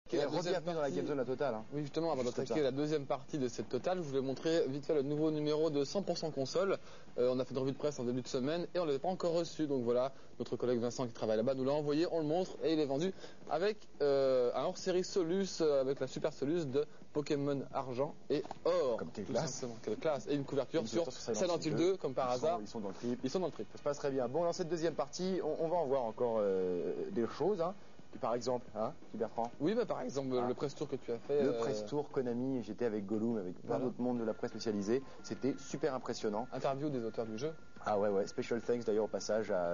Bienvenue dans la Game Zone, la totale. Hein. Oui, justement, avant d'attaquer la deuxième partie de cette totale, je voulais montrer vite fait le nouveau numéro de 100% console. On a fait une revue de presse en début de semaine et on ne l'avait pas encore reçu. Donc voilà, notre collègue Vincent qui travaille là-bas nous l'a envoyé, on le montre et il est vendu avec un hors-série Solus, avec la super Solus de Pokémon Argent et Or. Comme quelle classe. Quelle classe. Et une couverture sur Silent Hill 2, comme par hasard. Ils sont dans le trip. Ils sont dans le trip. Ça se passe très bien. Bon, dans cette deuxième partie, on va en voir encore des choses. Hein. Par exemple, hein, Bertrand. Oui, bah par exemple, le press tour que tu as fait. Le press tour Konami, j'étais avec Gollum, avec plein d'autres mondes de la presse spécialisée. C'était super impressionnant. Interview des auteurs du jeu. Ah ouais. Special thanks d'ailleurs au passage à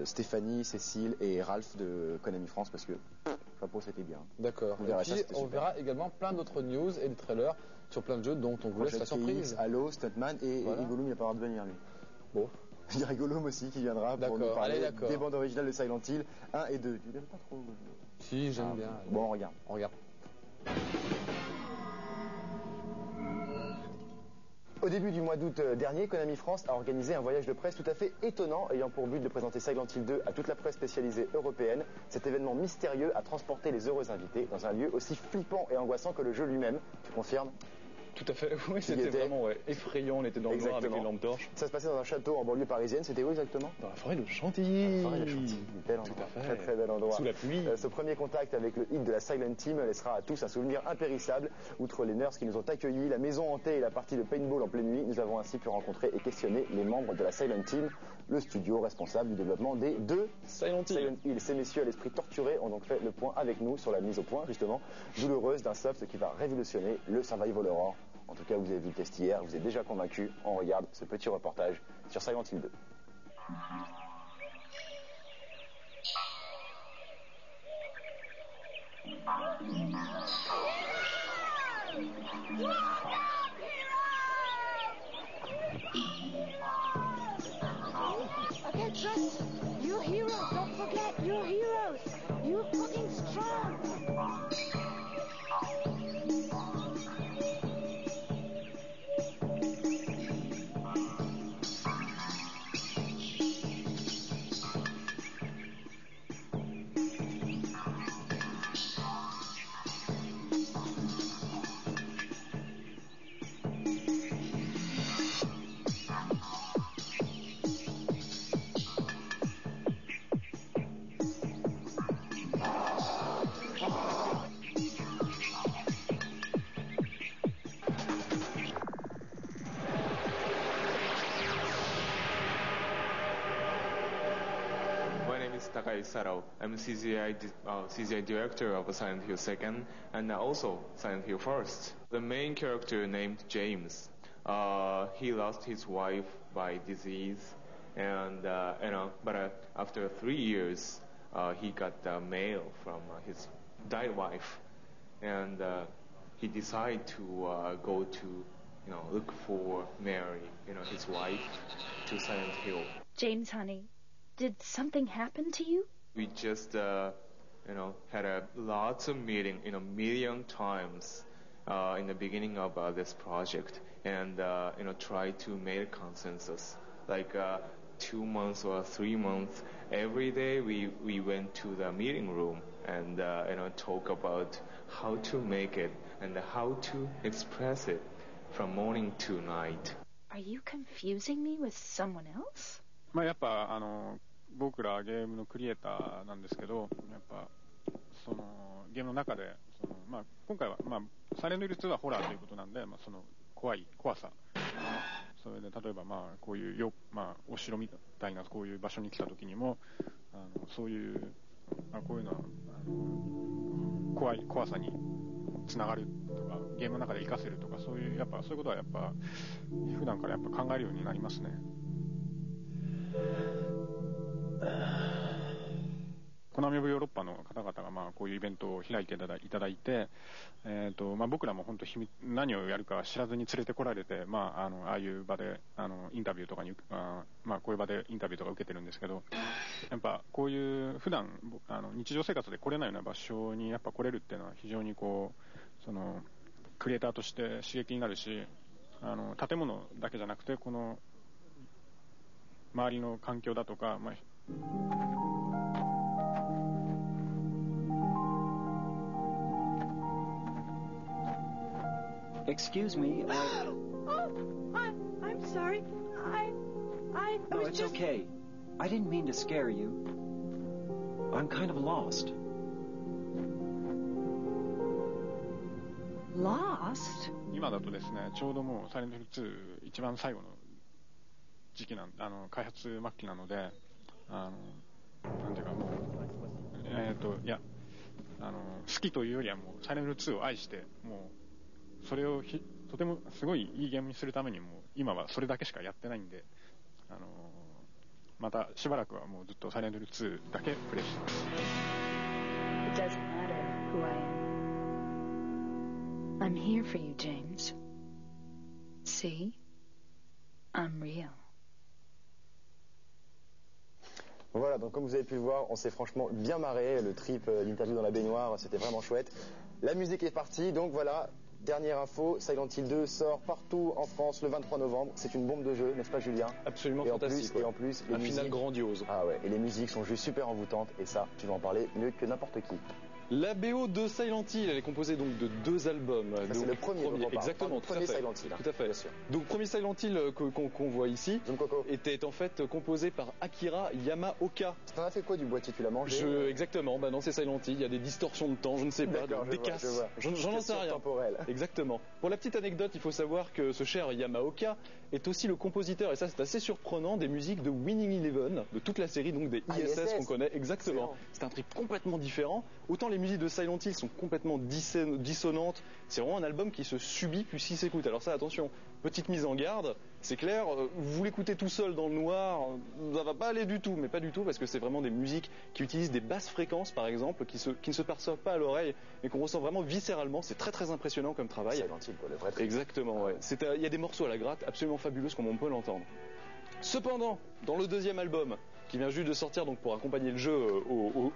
Stéphanie, Cécile et Ralph de Konami France parce que chapeau, c'était bien. D'accord. On verra également plein d'autres news et des trailers sur plein de jeux dont on vous laisse la surprise. Halo, Stuntman et Gollum, il n'a pas le droit de venir lui. Bon. Il y a Gollum aussi qui viendra pour nous parler des bandes originales de Silent Hill 1 et 2. Tu l'aimes pas trop? Si, j'aime bien. Bon, on regarde. Au début du mois d'août dernier, Konami France a organisé un voyage de presse tout à fait étonnant, ayant pour but de présenter Silent Hill 2 à toute la presse spécialisée européenne. Cet événement mystérieux a transporté les heureux invités dans un lieu aussi flippant et angoissant que le jeu lui-même. Tu confirmes? Tout à fait, oui, c'était vraiment effrayant, on était dans le noir avec les lampes torches. Ça se passait dans un château en banlieue parisienne, c'était où exactement? Dans la forêt de Chantilly. La forêt de Chantilly, bel endroit, tout à fait. très très bel endroit. Sous la pluie. Ce premier contact avec le hit de la Silent Team laissera à tous un souvenir impérissable. Outre les nurses qui nous ont accueillis, la maison hantée et la partie de paintball en pleine nuit, nous avons ainsi pu rencontrer et questionner les membres de la Silent Team, le studio responsable du développement des deux Silent Hill. Ces messieurs à l'esprit torturé ont donc fait le point avec nous sur la mise au point, justement, douloureuse d'un soft qui va révolutionner le survival horror. En tout cas, vous avez vu le test hier, vous êtes déjà convaincu. On regarde ce petit reportage sur Silent Hill 2. Okay, trust. You're heroes. Don't forget, you're heroes. You're fucking strong. Saro. I'm CGI director of Silent Hill 2nd and also Silent Hill 1st. The main character named James, he lost his wife by disease, and but after 3 years, he got mail from his died wife, and he decided to go to look for Mary, his wife, to Silent Hill. James, honey. Did something happen to you? We just, had lots of meeting, million times in the beginning of this project, and try to make a consensus. Like 2 months or 3 months, every day we went to the meeting room and talk about how to make it and how to express it from morning to night. Are you confusing me with someone else? やっぱ僕らゲームのクリエイターなんですけど、やっぱそのゲームの中で今回はサイレントヒル2はホラーということなんで、その怖さ、それで例えばこういうお城みたいなこういう場所に来た時にもそういうこういうのは怖さにつながるとかゲームの中で活かせるとかそういうことはやっぱ普段からやっぱ考えるようになりますね。コナミオブヨーロッパの方々がこういうイベントを開いていただいて、僕らも本当何をやるか知らずに連れてこられて、ああいう場でインタビューとかにこういう場でインタビューとか受けてるんですけど、やっぱこういう普段日常生活で来れないような場所にやっぱ来れるっていうのは非常にそのクリエイターとして刺激になるし、建物だけじゃなくてこの周りの環境だとか、Excuse me, I'm sorry. I No, was it's just... okay. I didn't mean to scare you. I'm kind of lost. Lost? 今だとですね、ちょうどもうサイレントヒル2一番最後の時期開発末期なので、なんていうかもう、いや、好きというよりはもうサイレントヒル2を愛して、もう、それをとてもすごいいいゲームにするためにも、今はそれだけしかやってないんで、またしばらくはもうずっとサイレントヒル2だけプレイしてます。It doesn't matter who I am. I'm here for you, James. See? I'm real. Voilà, donc comme vous avez pu le voir, on s'est franchement bien marré. Le trip d'interview dans la baignoire, c'était vraiment chouette. La musique est partie, donc voilà. Dernière info, Silent Hill 2 sort partout en France le 23 novembre. C'est une bombe de jeu, n'est-ce pas Julien? Absolument et fantastique. Et en plus, les un musiques... final grandiose. Ah ouais, et les musiques sont juste super envoûtantes. Et ça, tu vas en parler mieux que n'importe qui. La BO de Silent Hill, elle est composée donc de 2 albums. Ça, c'est le premier. Exactement, tout à fait. Silent Hill. Tout à fait. Bien sûr. Donc premier Silent Hill qu'on voit ici était en fait composé par Akira Yamaoka. T'en as fait quoi du boîtier? Tu l'as mangé? Exactement, bah non c'est Silent Hill, il y a des distorsions de temps, je ne sais pas, des casses. J'en sais rien. Temporel. Exactement. Pour la petite anecdote, il faut savoir que ce cher Yamaoka est aussi le compositeur, et ça c'est assez surprenant, des musiques de Winning Eleven, de toute la série donc des ISS qu'on connaît. Exactement. C'est un trip complètement différent. Autant les musiques de Silent Hill sont complètement dissonantes, c'est vraiment un album qui se subit puis qui s'écoute. Alors ça, attention, petite mise en garde, c'est clair, vous l'écoutez tout seul dans le noir, ça va pas aller du tout, mais pas du tout, parce que c'est vraiment des musiques qui utilisent des basses fréquences par exemple, qui ne se perçoivent pas à l'oreille, mais qu'on ressent vraiment viscéralement. C'est très très impressionnant comme travail. Silent Hill, le vrai trip. Exactement, ouais. Il y a des morceaux à la gratte absolument fabuleux comme on peut l'entendre. Cependant, dans le deuxième album, qui vient juste de sortir donc pour accompagner le jeu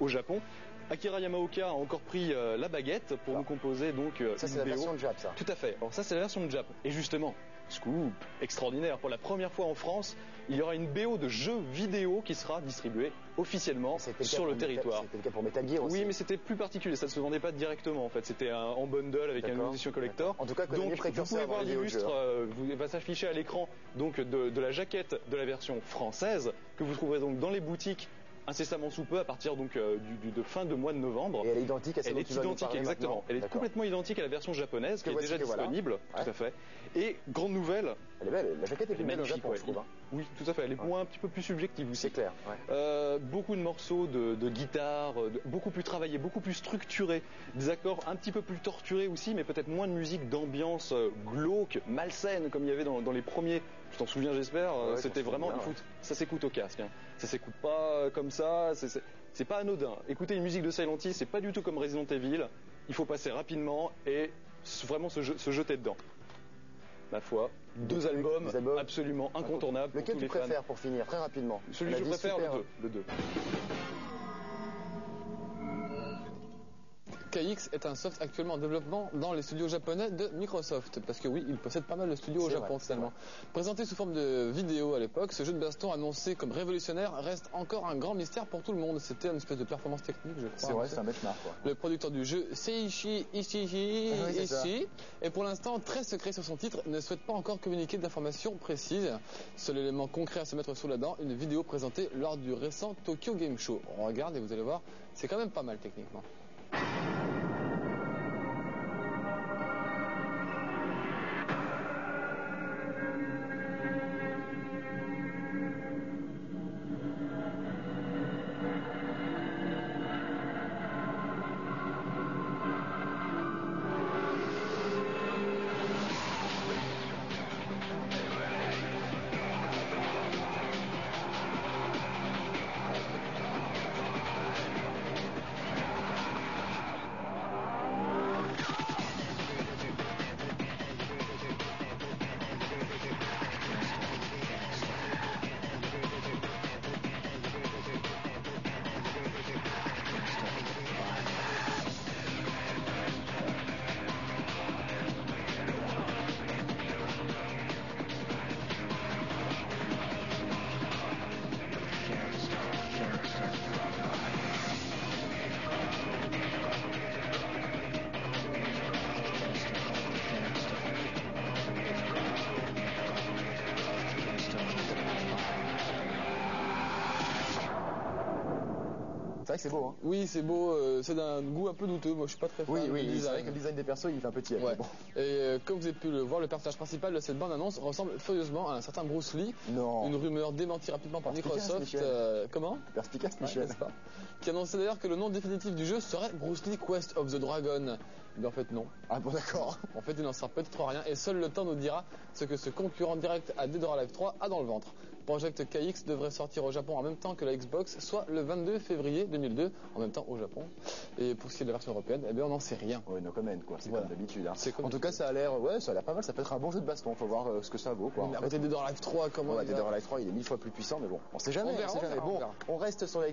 au Japon, Akira Yamaoka a encore pris la baguette pour nous composer donc ça c'est la version de Jap, ça. Tout à fait. Alors ça c'est la version de Jap. Et justement, scoop extraordinaire, pour la première fois en France, il y aura une BO de jeu vidéo qui sera distribuée officiellement sur le territoire. C'était le cas pour Metal Gear aussi. Oui, mais c'était plus particulier, ça ne se vendait pas directement en fait, c'était en bundle avec un édition collector. En tout cas, donc vous pouvez voir l'illustre, va s'afficher à l'écran donc de la jaquette de la version française que vous trouverez donc dans les boutiques incessamment sous peu à partir donc de fin de mois de novembre. Et elle est identique à celle dont tu vas nous parler exactement. Maintenant. Elle est complètement identique à la version japonaise qui est déjà disponible. Voilà. Tout à fait. Et grande nouvelle. Elle est belle. La jaquette est belle au Japon, je trouve. Oui, tout à fait. Elle est un petit peu plus subjective aussi. C'est clair. Beaucoup de morceaux de guitare, beaucoup plus travaillés, beaucoup plus structurés. Des accords un petit peu plus torturés aussi, mais peut-être moins de musique d'ambiance glauque, malsaine comme il y avait dans les premiers. Tu t'en souviens, j'espère. C'était vraiment. Ça s'écoute au casque. Hein. Ça s'écoute pas comme ça. C'est pas anodin. Écouter une musique de Silent Hill, c'est pas du tout comme Resident Evil. Il faut passer rapidement et vraiment se jeter dedans. Ma foi, deux albums absolument incontournables. Lequel tu préfères pour finir, très rapidement? Celui que je préfère, le 2. KX est un soft actuellement en développement dans les studios japonais de Microsoft, parce que oui, il possède pas mal de studios au Japon finalement. Présenté sous forme de vidéo à l'époque, ce jeu de baston annoncé comme révolutionnaire reste encore un grand mystère pour tout le monde. C'était une espèce de performance technique, je crois. C'est vrai, c'est un benchmark. Le producteur du jeu, Seiichi Ishii, est pour l'instant très secret sur son titre, ne souhaite pas encore communiquer d'informations précises. Seul élément concret à se mettre sous la dent, une vidéo présentée lors du récent Tokyo Game Show. On regarde et vous allez voir, c'est quand même pas mal techniquement. vrai que c'est beau, hein. Oui, c'est beau, c'est d'un goût un peu douteux. Moi, je suis pas très fan Oui, du c'est design. vrai que le design des persos, il fait un peu tiède. Ouais. Bon. Et comme vous avez pu le voir, le personnage principal de cette bande-annonce ressemble furieusement à un certain Bruce Lee. Non. Une rumeur démentie rapidement par Perspicace, Microsoft. Michel. Comment? Perspicace, Ouais, Michel. n'est-ce pas, qui annonçait d'ailleurs que le nom définitif du jeu serait Bruce Lee Quest of the Dragon. Mais en fait, non. Ah bon, d'accord. En fait, il n'en sert peut-être rien et seul le temps nous dira ce que ce concurrent direct à Dead or Alive 3 a dans le ventre. Project KX devrait sortir au Japon en même temps que la Xbox, soit le 22 février 2002, en même temps au Japon. Et pour ce qui est de la version européenne, eh bien on n'en sait rien. Oui, no comment, quoi. C'est Voilà. comme d'habitude. Hein. C'est comme En tout cas, ça a l'air pas mal. Ça peut être un bon jeu de baston. Faut voir ce que ça vaut, quoi. Mais arrêtez Dead or Alive 3, comment Ouais, il Dead va... or Alive 3, il est 1000 fois plus puissant, mais bon, on sait jamais. On verra, on sait on jamais. verra, Bon, on verra. on reste sur la